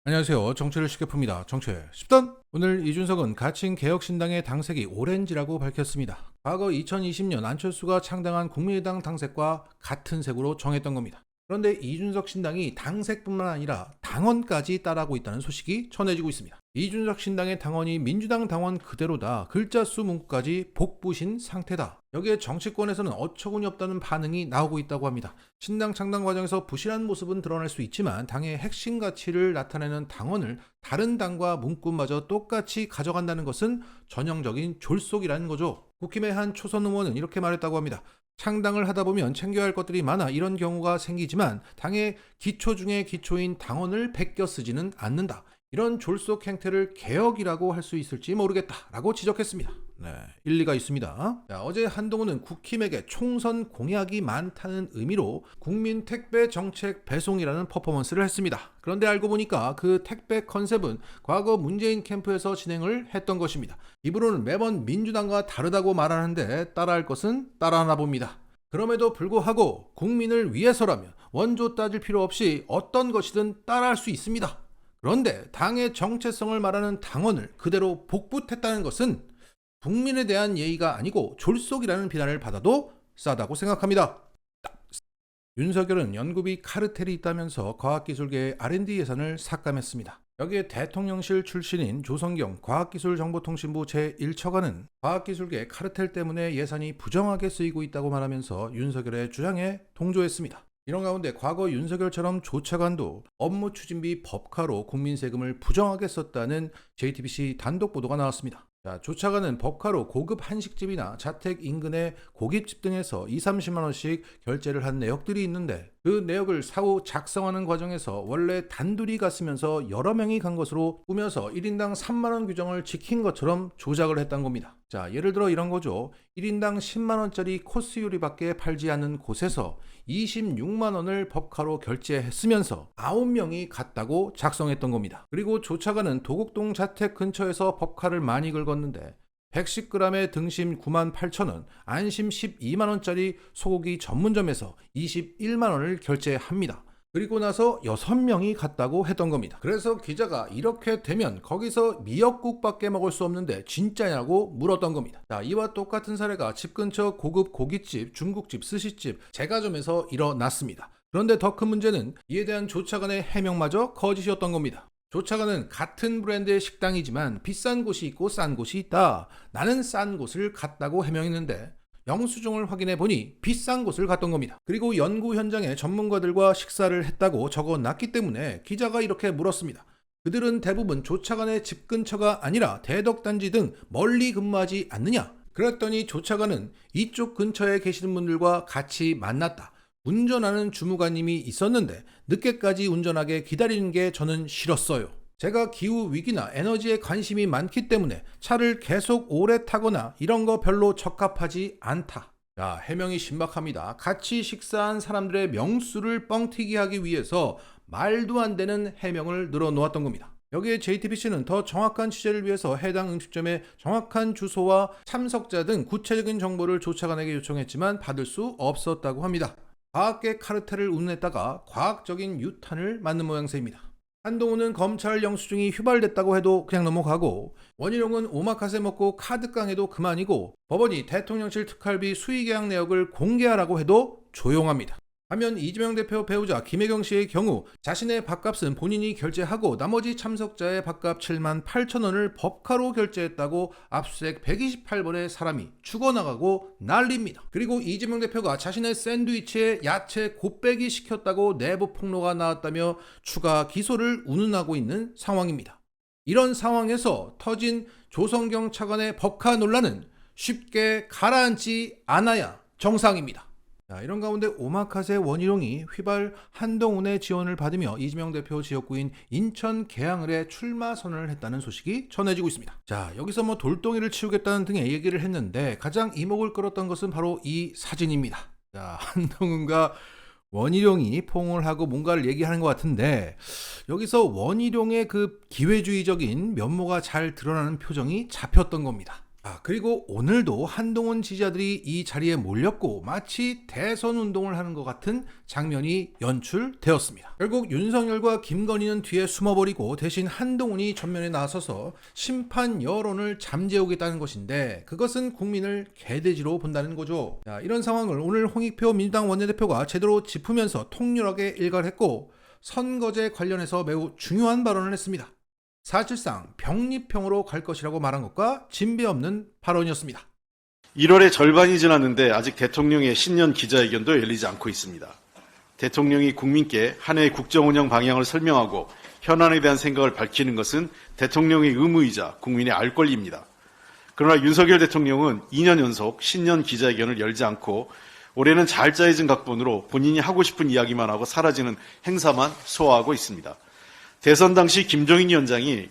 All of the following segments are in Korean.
안녕하세요. 정치를 쉽게 풉니다. 정치의 10단. 오늘 이준석은 가칭 개혁신당의 당색이 오렌지라고 밝혔습니다. 과거 2020년 안철수가 창당한 국민의당 당색과 같은 색으로 정했던 겁니다. 그런데 이준석 신당이 당색뿐만 아니라 당원까지 따라하고 있다는 소식이 전해지고 있습니다. 이준석 신당의 당원이 민주당 당원 그대로다. 글자 수 문구까지 복부신 상태다. 여기에 정치권에서는 어처구니 없다는 반응이 나오고 있다고 합니다. 신당 창당 과정에서 부실한 모습은 드러날 수 있지만 당의 핵심 가치를 나타내는 당원을 다른 당과 문구마저 똑같이 가져간다는 것은 전형적인 졸속이라는 거죠. 국힘의 한 초선 의원은 이렇게 말했다고 합니다. 창당을 하다 보면 챙겨야 할 것들이 많아 이런 경우가 생기지만 당의 기초 중에 기초인 당원을 베껴 쓰지는 않는다. 이런 졸속 행태를 개혁이라고 할 수 있을지 모르겠다라고 지적했습니다. 일리가 있습니다. 어제 한동훈은 국힘에게 총선 공약이 많다는 의미로 국민 택배 정책 배송이라는 퍼포먼스를 했습니다. 그런데 알고 보니까 그 택배 컨셉은 과거 문재인 캠프에서 진행을 했던 것입니다. 입으로는 매번 민주당과 다르다고 말하는데 따라할 것은 따라하나 봅니다. 그럼에도 불구하고 국민을 위해서라면 원조 따질 필요 없이 어떤 것이든 따라할 수 있습니다. 그런데 당의 정체성을 말하는 당원을 그대로 복붙했다는 것은 국민에 대한 예의가 아니고 졸속이라는 비난을 받아도 싸다고 생각합니다. 윤석열은 연구비 카르텔이 있다면서 과학기술계의 R&D 예산을 삭감했습니다. 여기에 대통령실 출신인 조성경 과학기술정보통신부 제1처관은 과학기술계 카르텔 때문에 예산이 부정하게 쓰이고 있다고 말하면서 윤석열의 주장에 동조했습니다. 이런 가운데 과거 윤석열처럼 조차관도 업무 추진비 법카로 국민 세금을 부정하게 썼다는 JTBC 단독 보도가 나왔습니다. 조차관은 법카로 고급 한식집이나 자택 인근의 고깃집 등에서 20-30만 원씩 결제를 한 내역들이 있는데 그 내역을 사후 작성하는 과정에서 원래 단둘이 갔으면서 여러 명이 간 것으로 꾸며서 1인당 3만 원 규정을 지킨 것처럼 조작을 했던 겁니다. 예를 들어 이런 거죠. 1인당 10만 원짜리 코스 요리밖에 팔지 않는 곳에서 26만 원을 법카로 결제했으면서 9명이 갔다고 작성했던 겁니다. 그리고 조차관은 도곡동 자택 근처에서 법카를 많이 긁었는데 110g의 등심 98,000원, 안심 12만원짜리 소고기 전문점에서 21만원을 결제합니다. 그리고 나서 6명이 갔다고 했던 겁니다. 그래서 기자가 이렇게 되면 거기서 미역국밖에 먹을 수 없는데 진짜냐고 물었던 겁니다. 이와 똑같은 사례가 집 근처 고급 고깃집, 중국집, 스시집, 제과점에서 일어났습니다. 그런데 더 큰 문제는 이에 대한 조차관의 해명마저 거짓이었던 겁니다. 조차관은 같은 브랜드의 식당이지만 비싼 곳이 있고 싼 곳이 있다. 나는 싼 곳을 갔다고 해명했는데 영수증을 확인해 보니 비싼 곳을 갔던 겁니다. 그리고 연구 현장에 전문가들과 식사를 했다고 적어놨기 때문에 기자가 이렇게 물었습니다. 그들은 대부분 조차관의 집 근처가 아니라 대덕단지 등 멀리 근무하지 않느냐? 그랬더니 조차관은 이쪽 근처에 계시는 분들과 같이 만났다. 운전하는 주무관님이 있었는데 늦게까지 운전하게 기다리는 게 저는 싫었어요. 제가 기후위기나 에너지에 관심이 많기 때문에 차를 계속 오래 타거나 이런 거 별로 적합하지 않다. 해명이 신박합니다. 같이 식사한 사람들의 명수를 뻥튀기 하기 위해서 말도 안 되는 해명을 늘어놓았던 겁니다. 여기에 JTBC는 더 정확한 취재를 위해서 해당 음식점의 정확한 주소와 참석자 등 구체적인 정보를 조차관에게 요청했지만 받을 수 없었다고 합니다. 과학계 카르텔을 운운했다가 과학적인 유탄을 맞는 모양새입니다. 한동훈은 검찰 영수증이 휘발됐다고 해도 그냥 넘어가고 원희룡은 오마카세 먹고 카드깡해도 그만이고 법원이 대통령실 특활비 수의계약 내역을 공개하라고 해도 조용합니다. 반면 이재명 대표 배우자 김혜경 씨의 경우 자신의 밥값은 본인이 결제하고 나머지 참석자의 밥값 78,000원을 법카로 결제했다고 압수수색 128번의 사람이 죽어나가고 난립니다. 그리고 이재명 대표가 자신의 샌드위치에 야채 곱빼기 시켰다고 내부 폭로가 나왔다며 추가 기소를 운운하고 있는 상황입니다. 이런 상황에서 터진 조성경 차관의 법카 논란은 쉽게 가라앉지 않아야 정상입니다. 이런 가운데 오마카세 원희룡이 휘발 한동훈의 지원을 받으며 이재명 대표 지역구인 인천 계양을에 출마 선언을 했다는 소식이 전해지고 있습니다. 여기서 돌덩이를 치우겠다는 등의 얘기를 했는데 가장 이목을 끌었던 것은 바로 이 사진입니다. 한동훈과 원희룡이 포옹을 하고 뭔가를 얘기하는 것 같은데 여기서 원희룡의 그 기회주의적인 면모가 잘 드러나는 표정이 잡혔던 겁니다. 그리고 오늘도 한동훈 지지자들이 이 자리에 몰렸고 마치 대선 운동을 하는 것 같은 장면이 연출되었습니다. 결국 윤석열과 김건희는 뒤에 숨어버리고 대신 한동훈이 전면에 나서서 심판 여론을 잠재우겠다는 것인데, 그것은 국민을 개돼지로 본다는 거죠. 이런 상황을 오늘 홍익표 민주당 원내대표가 제대로 짚으면서 통렬하게 일갈을 했고, 선거제 관련해서 매우 중요한 발언을 했습니다. 사실상 병립형으로 갈 것이라고 말한 것과 진배 없는 발언이었습니다. 1월의 절반이 지났는데 아직 대통령의 신년 기자회견도 열리지 않고 있습니다. 대통령이 국민께 한 해의 국정 운영 방향을 설명하고 현안에 대한 생각을 밝히는 것은 대통령의 의무이자 국민의 알 권리입니다. 그러나 윤석열 대통령은 2년 연속 신년 기자회견을 열지 않고 올해는 잘 짜여진 각본으로 본인이 하고 싶은 이야기만 하고 사라지는 행사만 소화하고 있습니다. 대선 당시 김종인 위원장이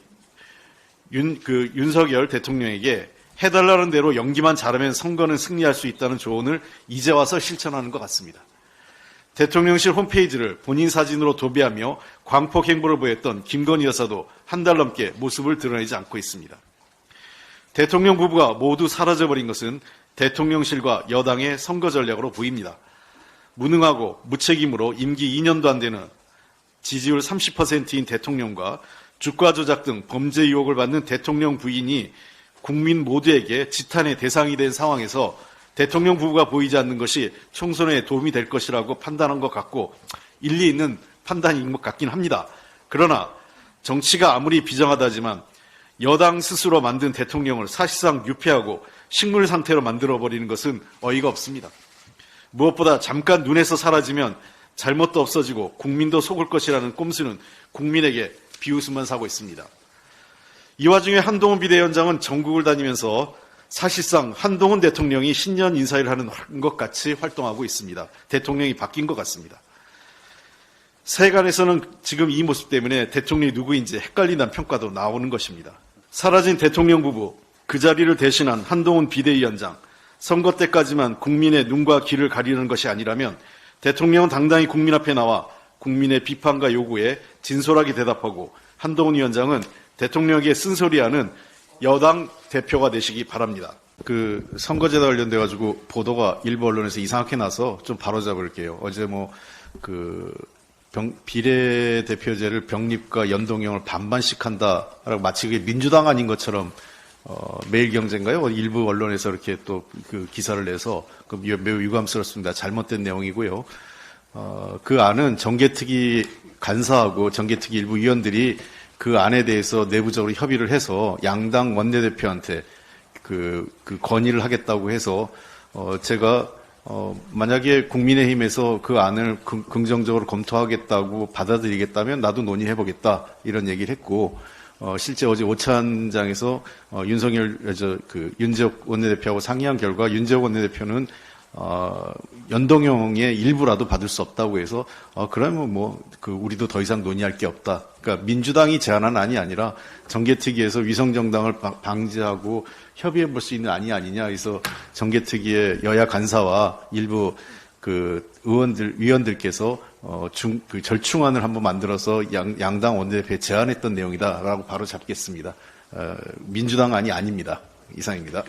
윤석열 대통령에게 해달라는 대로 연기만 잘하면 선거는 승리할 수 있다는 조언을 이제 와서 실천하는 것 같습니다. 대통령실 홈페이지를 본인 사진으로 도배하며 광폭 행보를 보였던 김건희 여사도 한 달 넘게 모습을 드러내지 않고 있습니다. 대통령 부부가 모두 사라져버린 것은 대통령실과 여당의 선거 전략으로 보입니다. 무능하고 무책임으로 임기 2년도 안 되는 지지율 30%인 대통령과 주가 조작 등 범죄 의혹을 받는 대통령 부인이 국민 모두에게 지탄의 대상이 된 상황에서 대통령 부부가 보이지 않는 것이 총선에 도움이 될 것이라고 판단한 것 같고 일리 있는 판단인 것 같긴 합니다. 그러나 정치가 아무리 비정하다지만 여당 스스로 만든 대통령을 사실상 유폐하고 식물 상태로 만들어버리는 것은 어이가 없습니다. 무엇보다 잠깐 눈에서 사라지면 잘못도 없어지고 국민도 속을 것이라는 꼼수는 국민에게 비웃음만 사고 있습니다. 이 와중에 한동훈 비대위원장은 전국을 다니면서 사실상 한동훈 대통령이 신년 인사를 하는 것 같이 활동하고 있습니다. 대통령이 바뀐 것 같습니다. 세간에서는 지금 이 모습 때문에 대통령이 누구인지 헷갈린다는 평가도 나오는 것입니다. 사라진 대통령 부부, 그 자리를 대신한 한동훈 비대위원장, 선거 때까지만 국민의 눈과 귀를 가리는 것이 아니라면 대통령은 당당히 국민 앞에 나와 국민의 비판과 요구에 진솔하게 대답하고 한동훈 위원장은 대통령에게 쓴소리하는 여당 대표가 되시기 바랍니다. 선거제도 관련돼 가지고 보도가 일부 언론에서 이상하게 나서 좀 바로잡을게요. 어제 비례대표제를 병립과 연동형을 반반씩 한다라고 마치 그게 민주당 아닌 것처럼 매일경제인가요? 일부 언론에서 이렇게 또 그 기사를 내서 매우 유감스럽습니다. 잘못된 내용이고요. 그 안은 정개특위 간사하고 정개특위 일부 위원들이 그 안에 대해서 내부적으로 협의를 해서 양당 원내대표한테 그 건의를 하겠다고 해서 제가 만약에 국민의힘에서 그 안을 긍정적으로 검토하겠다고 받아들이겠다면 나도 논의해보겠다 이런 얘기를 했고 실제 어제 오찬장에서 윤재욱 원내대표하고 상의한 결과 윤재욱 원내대표는 연동형의 일부라도 받을 수 없다고 해서 그러면 우리도 더 이상 논의할 게 없다. 그러니까 민주당이 제안한 안이 아니라 정개특위에서 위성정당을 방지하고 협의해 볼 수 있는 안이 아니냐 해서 정개특위의 여야 간사와 일부 위원들께서 절충안을 한번 만들어서 양당 원내대표에 제안했던 내용이다라고 바로 잡겠습니다. 민주당 안이 아닙니다. 이상입니다.